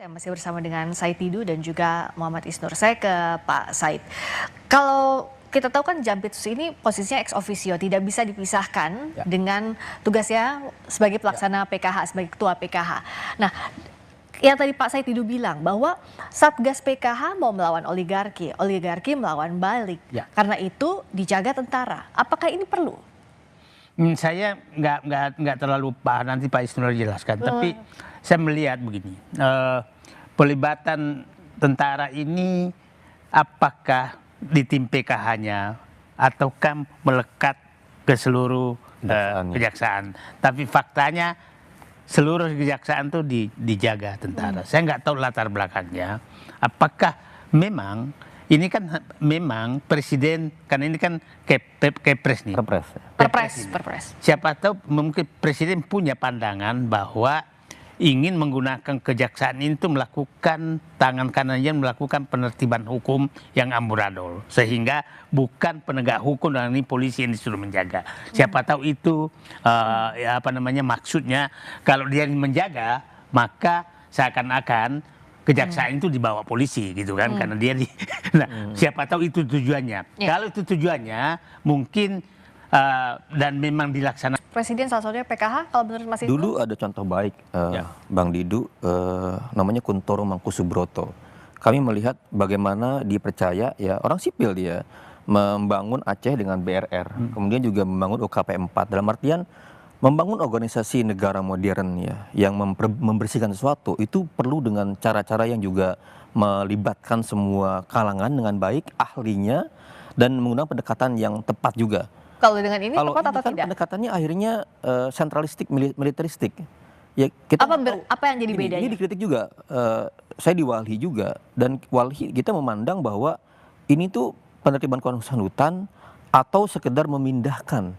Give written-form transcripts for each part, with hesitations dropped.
Saya masih bersama dengan Said Didu dan juga Muhammad Isnur. Saya ke Pak Said. Kalau kita tahu kan Jampitsus ini posisinya ex officio, tidak bisa dipisahkan dengan tugasnya sebagai pelaksana PKH, sebagai ketua PKH. Nah, yang tadi Pak Said Didu bilang bahwa Satgas PKH mau melawan oligarki, oligarki melawan balik. Karena itu dijaga tentara. Apakah ini perlu? Saya nggak terlalu paham, nanti Pak Isnur jelaskan. Tapi saya melihat begini, pelibatan tentara ini apakah di tim PKH-nya ataukah melekat ke seluruh kejaksaan. Tapi faktanya seluruh kejaksaan itu dijaga tentara. Saya nggak tahu latar belakangnya. Apakah memang ini kan memang presiden, karena ini kan kepres nih. Perpres. Siapa tahu mungkin presiden punya pandangan bahwa ingin menggunakan kejaksaan itu melakukan tangan kanannya melakukan penertiban hukum yang amburadul, sehingga bukan penegak hukum dan ini polisi yang disuruh menjaga. Siapa tahu itu maksudnya, kalau dia menjaga maka seakan-akan kejaksaan itu dibawa polisi gitu kan, karena dia siapa tahu itu tujuannya. Kalau itu tujuannya mungkin dan memang dilaksanakan. Presiden salah satunya PKH kalau menurut Mas Isnur? Dulu ada contoh baik Bang Didu, namanya Kuntoro Mangkusubroto. Kami melihat bagaimana dipercaya ya orang sipil dia membangun Aceh dengan BRR, kemudian juga membangun UKP 4 dalam artian membangun organisasi negara modern ya yang membersihkan sesuatu itu perlu dengan cara-cara yang juga melibatkan semua kalangan dengan baik, ahlinya dan menggunakan pendekatan yang tepat juga. Kalau dengan ini tepat atau kan tidak? Pendekatannya akhirnya sentralistik, militeristik. Ya, apa yang jadi bedanya? Ini dikritik juga. Saya di Walhi juga, dan Walhi kita memandang bahwa ini tuh penertiban kawasan hutan atau sekedar memindahkan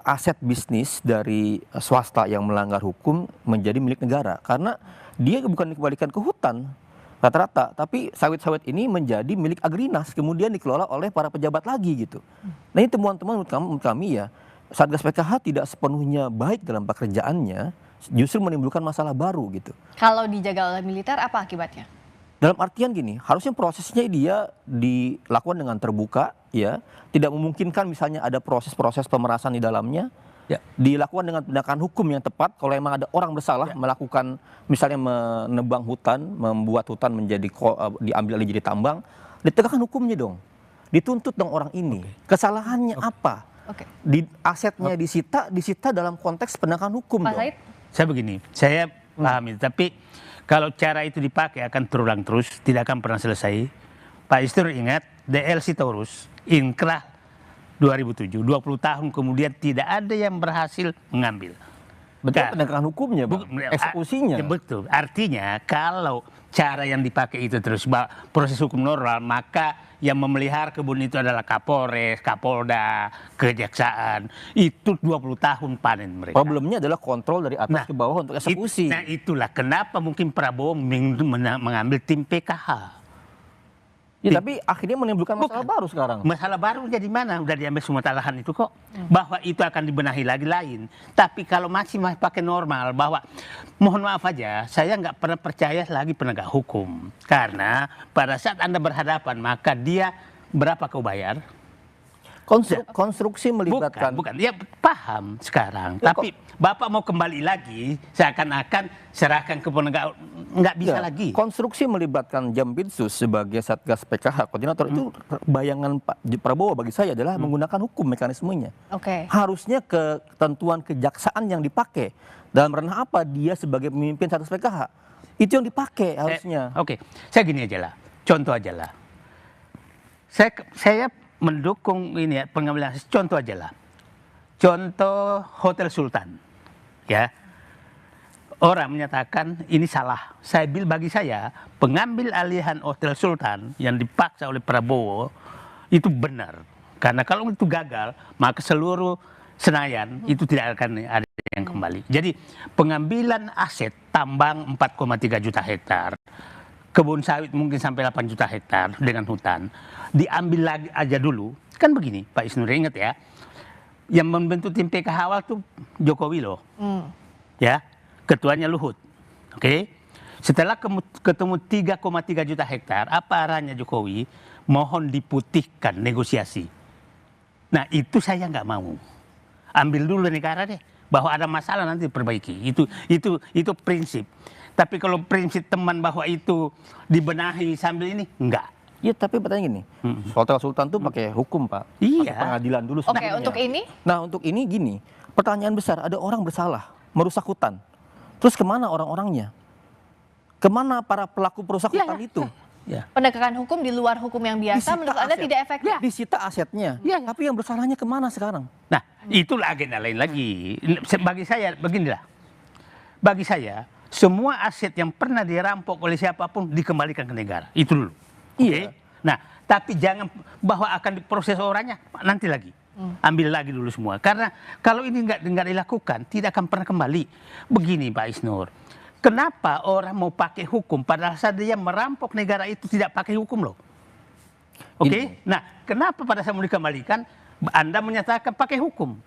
aset bisnis dari swasta yang melanggar hukum menjadi milik negara. Karena dia bukan dikembalikan ke hutan rata-rata, tapi sawit-sawit ini menjadi milik Agrinas, kemudian dikelola oleh para pejabat lagi gitu. Nah ini temuan-temuan menurut kami ya, Satgas PKH tidak sepenuhnya baik dalam pekerjaannya, justru menimbulkan masalah baru gitu. Kalau dijaga oleh militer apa akibatnya? Dalam artian gini, harusnya prosesnya dia dilakukan dengan terbuka ya, tidak memungkinkan misalnya ada proses-proses pemerasan di dalamnya. Dilakukan dengan tindakan hukum yang tepat. Kalau memang ada orang bersalah melakukan misalnya menebang hutan, membuat hutan menjadi diambil alih jadi tambang, ditegakkan hukumnya dong, dituntut dong orang ini. Kesalahannya apa? Asetnya disita dalam konteks penegakan hukum dong. Saya begini, saya pahami, tapi kalau cara itu dipakai akan terulang terus, tidak akan pernah selesai. Pak Isnur ingat DLC Taurus inkrah 2007, 20 tahun kemudian tidak ada yang berhasil mengambil. Betul, penegakan hukumnya, eksekusinya. Betul, artinya kalau cara yang dipakai itu terus proses hukum normal, maka yang memelihara kebun itu adalah Kapolres, Kapolda, Kejaksaan. Itu 20 tahun panen mereka. Problemnya adalah kontrol dari atas ke bawah untuk eksekusi. Nah itulah kenapa mungkin Prabowo mengambil tim PKH. Ya, tapi akhirnya menimbulkan masalah baru sekarang. Masalah baru jadi mana? Udah diambil semua lahan itu kok. Bahwa itu akan dibenahi lagi lain. Tapi kalau masih pakai normal, bahwa mohon maaf aja, saya nggak pernah percaya lagi penegak hukum. Karena pada saat Anda berhadapan, maka dia berapa kau bayar? Konstruksi melibatkan. Bukan. Ya paham sekarang. Tapi Bapak mau kembali lagi, seakan-akan serahkan ke penegak, nggak bisa lagi. Konstruksi melibatkan Jampitsus sebagai Satgas PKH koordinator itu bayangan Pak Prabowo bagi saya adalah menggunakan hukum mekanismenya. Harusnya ketentuan kejaksaan yang dipakai dalam ranah apa dia sebagai pemimpin Satgas PKH itu yang dipakai harusnya. Saya gini aja lah, contoh aja lah. Saya mendukung ini ya, pengambilan contoh aja lah. Contoh Hotel Sultan. Ya. Orang menyatakan ini salah. Bagi saya pengambil alihan Hotel Sultan yang dipaksa oleh Prabowo itu benar. Karena kalau itu gagal, maka seluruh Senayan itu tidak akan ada yang kembali. Jadi pengambilan aset tambang 4,3 juta hektar, kebun sawit mungkin sampai 8 juta hektar dengan hutan, diambil lagi aja dulu. Kan begini, Pak Isnur ingat ya, yang membentuk tim PKH awal tuh Jokowi loh, ya, ketuanya Luhut, Setelah ketemu 3,3 juta hektar, apa arahnya Jokowi? Mohon diputihkan negosiasi. Nah itu saya nggak mau. Ambil dulu negara deh. Bahwa ada masalah nanti perbaiki. Itu prinsip. Tapi kalau prinsip teman bahwa itu dibenahi sambil ini, enggak. Ya tapi pertanyaan gini, Hotel Sultan tuh pakai hukum Pak, Iya. pakai pengadilan dulu. Oke, sebelumnya. untuk ini? Nah untuk ini gini, pertanyaan besar, ada orang bersalah, merusak hutan. Terus kemana orang-orangnya? Kemana para pelaku perusak hutan itu? Ya. Penegakan hukum di luar hukum yang biasa Disita menurut Anda aset. tidak efektif? Disita asetnya, tapi yang bersalahnya kemana sekarang? Nah, itulah agenda lain lagi. Bagi saya, beginilah. Bagi saya, semua aset yang pernah dirampok oleh siapapun dikembalikan ke negara. Itu dulu. Oke? Iya. Nah, tapi jangan bahwa akan diproses orangnya, nanti lagi. Ambil lagi dulu semua. Karena kalau ini nggak dilakukan, tidak akan pernah kembali. Begini Pak Isnur. Kenapa orang mau pakai hukum padahal saat dia merampok negara itu tidak pakai hukum loh? Oke? Nah, kenapa pada saat mau dikembalikan Anda menyatakan pakai hukum?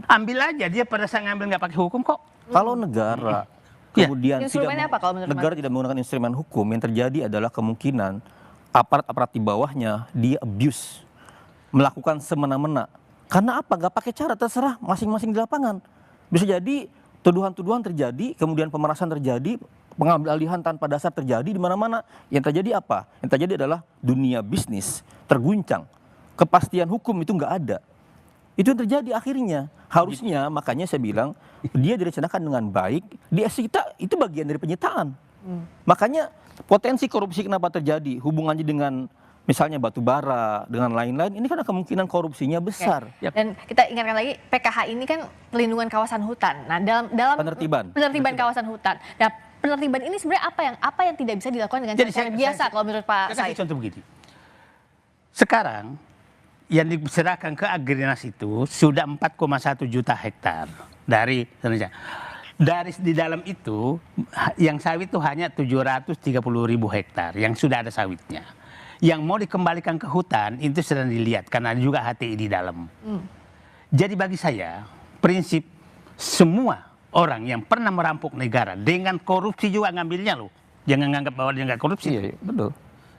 Ambil aja, dia pada saat ngambil nggak pakai hukum kok. Kalau negara Iya. kemudian Instrumennya apa kalau menurut negara tidak menggunakan instrumen hukum, yang terjadi adalah kemungkinan aparat-aparat di bawahnya dia abuse, melakukan semena-mena. Karena apa? Gak pakai cara, terserah masing-masing di lapangan. Bisa jadi tuduhan-tuduhan terjadi, kemudian pemerasan terjadi, pengambil alihan tanpa dasar terjadi di mana-mana. Yang terjadi apa? Yang terjadi adalah dunia bisnis terguncang. Kepastian hukum itu nggak ada. Itu yang terjadi akhirnya. Harusnya makanya saya bilang dia direncanakan dengan baik, disita itu bagian dari penyitaan. Makanya potensi korupsi kenapa terjadi hubungannya dengan misalnya batu bara dengan lain-lain, ini karena kemungkinan korupsinya besar. Yap. Dan kita ingatkan lagi PKH ini kan pelindungan kawasan hutan. Nah, dalam penertiban kawasan hutan. Nah, penertiban ini sebenarnya apa yang tidak bisa dilakukan dengan cara biasa kalau menurut Pak Saya kasih Said? contoh begini. Sekarang yang diserahkan ke Agrinas itu sudah 4,1 juta hektar dari Indonesia. Di dalam itu yang sawit itu hanya 730.000 hektar yang sudah ada sawitnya. Yang mau dikembalikan ke hutan itu sedang dilihat karena ada juga HTI di dalam. Jadi bagi saya prinsip semua orang yang pernah merampok negara dengan korupsi juga ngambilnya loh. Jangan nganggap bahwa dia nggak korupsi. Iya, betul.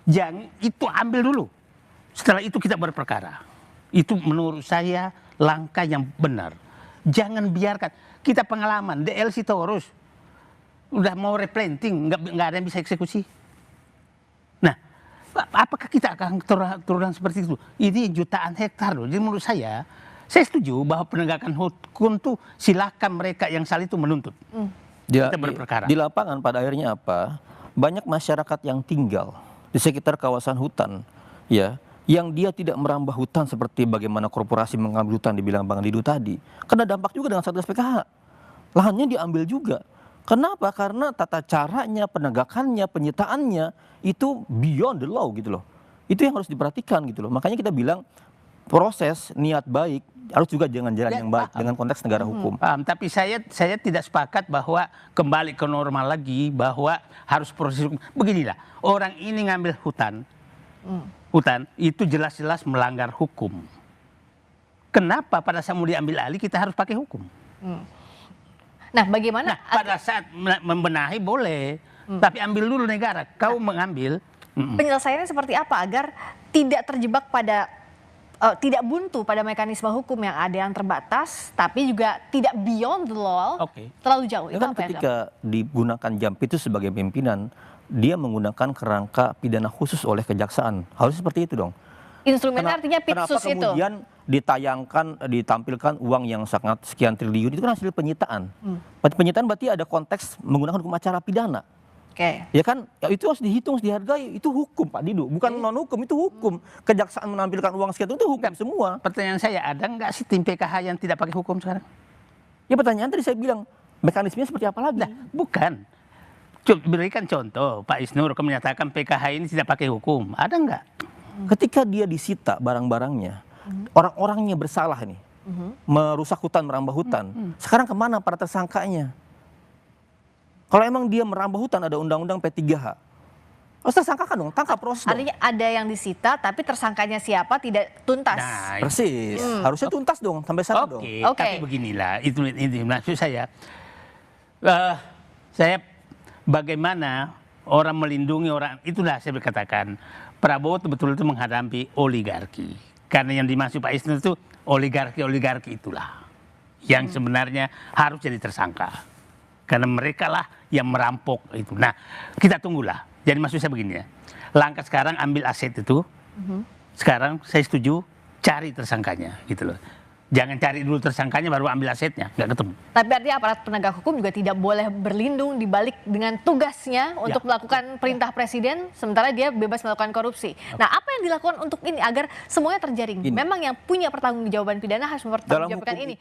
Jangan itu ambil dulu. Setelah itu kita berperkara. Itu menurut saya langkah yang benar. Jangan biarkan kita pengalaman DLC Taurus udah mau replanting nggak ada yang bisa eksekusi. Nah, apakah kita akan turunan seperti itu? Ini jutaan hektar loh. Jadi menurut saya setuju bahwa penegakan hukum tuh silakan mereka yang salah itu menuntut. Kita berperkara. Di lapangan pada akhirnya apa? Banyak masyarakat yang tinggal di sekitar kawasan hutan, ya, yang dia tidak merambah hutan seperti bagaimana korporasi mengambil hutan dibilang Bang Didu tadi. Kena dampak juga dengan Satgas PKH. Lahannya diambil juga. Kenapa? Karena tata caranya, penegakannya, penyitaannya itu beyond the law gitu loh. Itu yang harus diperhatikan gitu loh. Makanya kita bilang proses niat baik harus juga jangan jalan yang baik dengan konteks negara hukum. Paham, tapi saya tidak sepakat bahwa kembali ke normal lagi bahwa harus proses hukum. Beginilah, orang ini ngambil hutan itu jelas-jelas melanggar hukum. Kenapa pada saat mau diambil alih kita harus pakai hukum? Nah, bagaimana? Pada saat membenahi boleh, tapi ambil dulu negara. Kau mengambil. Penyelesaiannya seperti apa agar tidak terjebak pada tidak buntu pada mekanisme hukum yang ada yang terbatas, tapi juga tidak beyond the law, terlalu jauh. Ya kan ketika digunakan Jampit itu sebagai pimpinan, dia menggunakan kerangka pidana khusus oleh kejaksaan. Harus seperti itu dong. Instrumennya artinya pitsus itu. Kenapa kemudian ditampilkan uang yang sangat sekian triliun, itu kan hasil penyitaan. Penyitaan berarti ada konteks menggunakan hukum acara pidana. Ya kan, ya itu harus dihitung, harus dihargai. Itu hukum Pak Didu, bukan non hukum, itu hukum. Kejaksaan menampilkan uang sekian itu hukum semua. Pertanyaan saya, ada nggak sih tim PKH yang tidak pakai hukum sekarang? Ya pertanyaan tadi saya bilang, mekanismenya seperti apa lagi? Nah, bukan. Berikan contoh, Pak Isnur menyatakan PKH ini tidak pakai hukum. Ada nggak? Ketika dia disita barang-barangnya, orang-orangnya bersalah nih, merusak hutan, merambah hutan. Sekarang kemana para tersangkanya? Kalau emang dia merambah hutan, ada undang-undang P3H. Harus tersangkakan dong, tangkap proses dong. Artinya ada yang disita, tapi tersangkanya siapa tidak tuntas. Nah, persis, harusnya tuntas dong, sampai sana dong. Tapi beginilah, itu maksud saya. Saya bagaimana orang melindungi orang, itulah saya berkatakan Prabowo itu betul-betul menghadapi oligarki. Karena yang dimaksud Pak Isnur itu oligarki itulah yang sebenarnya harus jadi tersangka. Karena mereka lah yang merampok itu. Nah, kita tunggulah. Jadi maksud saya begini ya, langkah sekarang ambil aset itu, sekarang saya setuju cari tersangkanya gitu loh. Jangan cari dulu tersangkanya baru ambil asetnya, nggak ketemu. Tapi artinya aparat penegak hukum juga tidak boleh berlindung di balik dengan tugasnya untuk melakukan perintah presiden, sementara dia bebas melakukan korupsi. Nah, apa yang dilakukan untuk ini agar semuanya terjaring? Memang yang punya pertanggungjawaban pidana harus mempertanggungjawabkan ini.